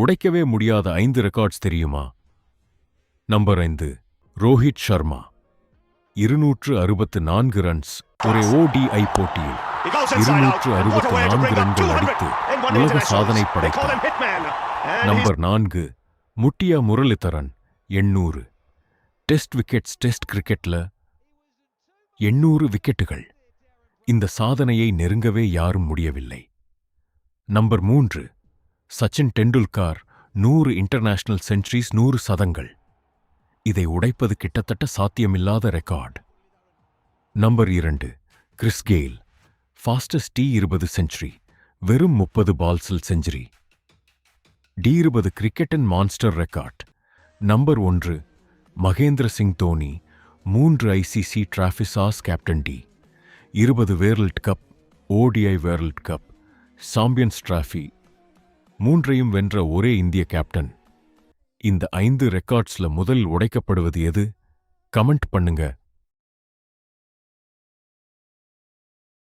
உடைக்கவே முடியாத 5 ரெக்கார்ட்ஸ் தெரியுமா? Number 5, Rohit Sharma. 264 runs ஒரு ODI போட்டியில் 264 ரன்கள் அடித்து உலக சாதனை படைத்தார். Number 4, Muttiah Muralitharan. 800 test wickets. Test கிரிக்கெட்ல 800 விக்கெட்டுகள். இந்த சாதனையை நெருங்கவே யாரும் முடியவில்லை. Number 3, Sachin Tendulkar. 100 international centuries, 100 சதங்கள். இதை உடைப்பது கிட்டத்தட்ட சாத்தியமில்லாத record. Number 2, Chris Gayle. Fastest T20 century, வெறும் 30 பால்ஸில் செஞ்சுரி. D20 கிரிக்கெட்டின் monster record. Number 1, Mahendra Singh Dhoni. 3 ICC டிராஃபிஸாஸ் captain D. 20 world cup, ODI world cup, champions trophy 3ஐயும் வென்ற ஒரே இந்திய கேப்டன். இந்த 5 ரெக்கார்ட்ஸ்ல முதல் உடைக்கப்படுவது எது? கமெண்ட் பண்ணுங்க.